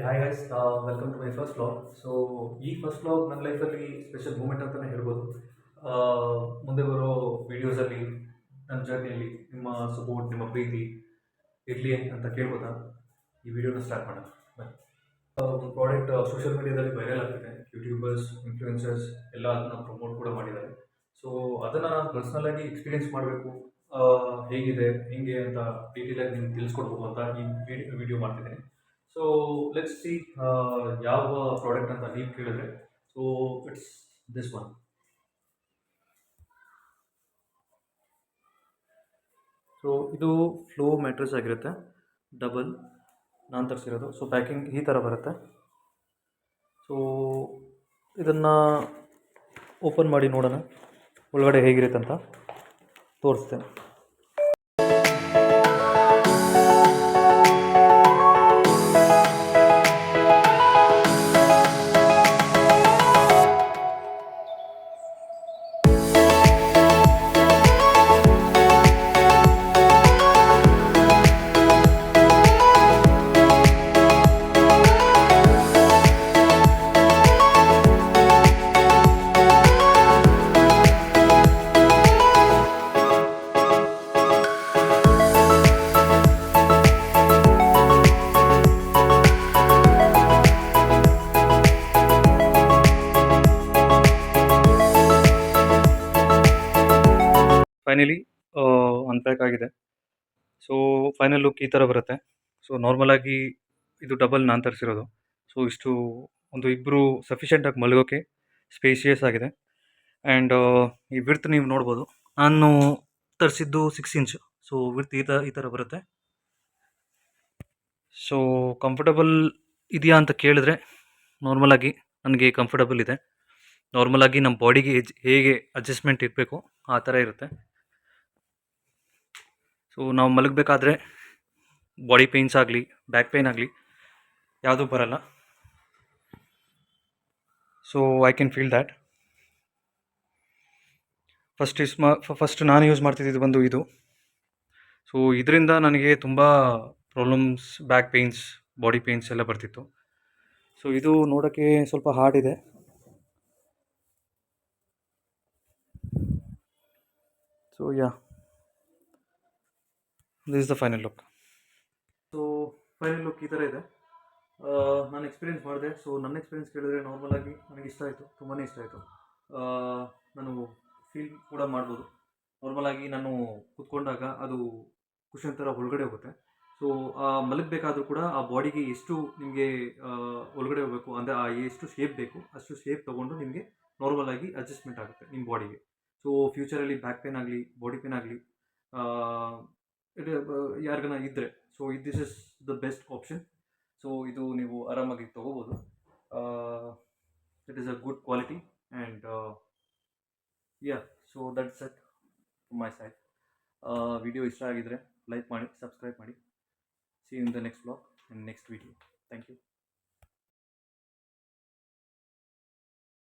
Hi guys, welcome to my first vlog. So ಈ first vlog ನನ್ನ ಲೈಫಲ್ಲಿ special moment ಅಂತಲೇ ಹೇಳ್ಬೋದು. ಆ, ಮುಂದೆ ಬರೋ ವೀಡಿಯೋಸಲ್ಲಿ ನನ್ನ ಜರ್ನಿಯಲ್ಲಿ ನಿಮ್ಮ ಸಪೋರ್ಟ್, ನಿಮ್ಮ ಪ್ರೀತಿ ಇರಲಿ ಅಂತ ಕೇಳ್ಬೋದಾ ಈ ವಿಡಿಯೋನ ಸ್ಟಾರ್ಟ್ ಮಾಡೋಣ. ಬನ್ನಿ. ಒಂದು ಪ್ರಾಡಕ್ಟ್ ಸೋಷಿಯಲ್ ಮೀಡಿಯಾದಲ್ಲಿ ವೈರಲ್ ಆಗ್ತಿದೆ. ಯೂಟ್ಯೂಬರ್ಸ್, ಇನ್ಫ್ಲೂಯೆನ್ಸರ್ಸ್ ಎಲ್ಲ ಅದನ್ನ ಪ್ರಮೋಟ್ ಕೂಡ ಮಾಡಿದ್ದಾರೆ. ಸೊ ಅದನ್ನು ನಾನು ಪರ್ಸ್ನಲ್ ಆಗಿ ಎಕ್ಸ್ಪೀರಿಯೆನ್ಸ್ ಮಾಡಬೇಕು, ಹೇಗಿದೆ ಹೆಂಗೆ ಅಂತ ಡೀಟೇಲಾಗಿ ನಿಮ್ಗೆ ತಿಳಿಸ್ಕೊಡ್ಬೇಕು ಅಂತ ಈ ವಿಡಿಯೋ ಮಾಡ್ತಿದ್ದೀನಿ. ಸೊ ಲೆಟ್ಸ್ ಸಿ ಯಾವ ಪ್ರಾಡಕ್ಟ್ ಅಂತ ನೀವು ಕೇಳಿದ್ರೆ. So it's this one. So ಇದು ಫ್ಲೋ ಮ್ಯಾಟ್ರೆಸ್ ಆಗಿರುತ್ತೆ, ಡಬಲ್ ನಾನು ತರಿಸಿರೋದು. ಸೊ ಪ್ಯಾಕಿಂಗ್ ಈ ಥರ ಬರುತ್ತೆ. ಸೊ ಇದನ್ನು ಓಪನ್ ಮಾಡಿ ನೋಡೋಣ ಒಳಗಡೆ ಹೇಗಿರುತ್ತೆ ಅಂತ ತೋರಿಸ್ತೇನೆ. ಫೈನಲಿ ಅನ್ಪ್ಯಾಕ್ ಆಗಿದೆ. ಸೊ ಫೈನಲ್ ಲುಕ್ ಈ ಥರ ಬರುತ್ತೆ. ಸೊ ನಾರ್ಮಲಾಗಿ ಇದು ಡಬಲ್ ನಾನು ತರಿಸಿರೋದು. ಸೊ ಇಷ್ಟು ಒಂದು ಇಬ್ಬರು ಸಫಿಷಿಯೆಂಟಾಗಿ ಮಲಗೋಕ್ಕೆ ಸ್ಪೇಷಿಯಸ್ ಆಗಿದೆ. ಆ್ಯಂಡ್ ಈ ವಿಡ್ತ್ ನೀವು ನೋಡ್ಬೋದು. ನಾನು ತರಿಸಿದ್ದು 6 ಇಂಚ್. ಸೊ ವಿಡ್ತ್ ಈ ಥರ ಬರುತ್ತೆ. ಸೊ ಕಂಫರ್ಟಬಲ್ ಇದೆಯಾ ಅಂತ ಕೇಳಿದ್ರೆ ನಾರ್ಮಲಾಗಿ ನನಗೆ ಕಂಫರ್ಟಬಲ್ ಇದೆ. ನಾರ್ಮಲಾಗಿ ನಮ್ಮ ಬಾಡಿಗೆ ಹೇಗೆ ಅಡ್ಜಸ್ಟ್ಮೆಂಟ್ ಇರಬೇಕು ಆ ಥರ ಇರುತ್ತೆ. ಸೊ ನಾವು ಮಲಗಬೇಕಾದ್ರೆ ಬಾಡಿ ಪೇಯ್ನ್ಸ್ ಆಗಲಿ, ಬ್ಯಾಕ್ ಪೇಯ್ನ್ ಆಗಲಿ ಯಾವುದೂ ಬರಲ್ಲ. So I can feel that. First ನಾನು ಯೂಸ್ ಮಾಡ್ತಿದ್ದು ಬಂದು ಇದು. ಸೊ ಇದರಿಂದ ನನಗೆ ತುಂಬ problems, back pains, body pains ಎಲ್ಲ ಬರ್ತಿತ್ತು. ಸೊ ಇದು ನೋಡೋಕ್ಕೆ ಸ್ವಲ್ಪ ಹಾರ್ಡ್ ಇದೆ. So yeah, this is the final look. So final look ಈ ಥರ ಇದೆ. ನಾನು ಎಕ್ಸ್ಪೀರಿಯೆನ್ಸ್ ಮಾಡಿದೆ. ಸೊ ನನ್ನ ಎಕ್ಸ್ಪೀರಿಯೆನ್ಸ್ ಕೇಳಿದ್ರೆ ನಾರ್ಮಲಾಗಿ ನನಗೆ ಇಷ್ಟ ಆಯಿತು, ತುಂಬಾ ಇಷ್ಟ ಆಯಿತು. ನಾನು ಫೀಲ್ ಕೂಡ ಮಾಡ್ಬೋದು. ನಾರ್ಮಲಾಗಿ ನಾನು ಕೂತ್ಕೊಂಡಾಗ ಅದು ಕುಷನ್ ಥರ ಒಳಗಡೆ ಹೋಗುತ್ತೆ. ಸೊ ಮಲಗಬೇಕಾದ್ರೂ ಕೂಡ ಆ ಬಾಡಿಗೆ ಎಷ್ಟು ನಿಮಗೆ ಒಳಗಡೆ ಹೋಗಬೇಕು ಅಂದರೆ ಎಷ್ಟು ಶೇಪ್ ಬೇಕು ಅಷ್ಟು ಶೇಪ್ ತೊಗೊಂಡು ನಿಮಗೆ ನಾರ್ಮಲಾಗಿ ಅಡ್ಜಸ್ಟ್ಮೆಂಟ್ ಆಗುತ್ತೆ ನಿಮ್ಮ ಬಾಡಿಗೆ. ಸೊ ಫ್ಯೂಚರಲ್ಲಿ ಬ್ಯಾಕ್ ಪೇನ್ ಆಗಲಿ, ಬಾಡಿ ಪೇನ್ ಆಗಲಿ ಯಾರಿಗಾನ ಇದ್ದರೆ, so this is the best option. So ಇದು ನೀವು ಆರಾಮಾಗಿ ತೊಗೋಬೋದು. It is a good quality and yeah, so that's it from my side. Video ಇಷ್ಟ ಆಗಿದ್ರೆ ಲೈಕ್ ಮಾಡಿ, ಸಬ್ಸ್ಕ್ರೈಬ್ ಮಾಡಿ. See you in the next vlog and next video. Thank you.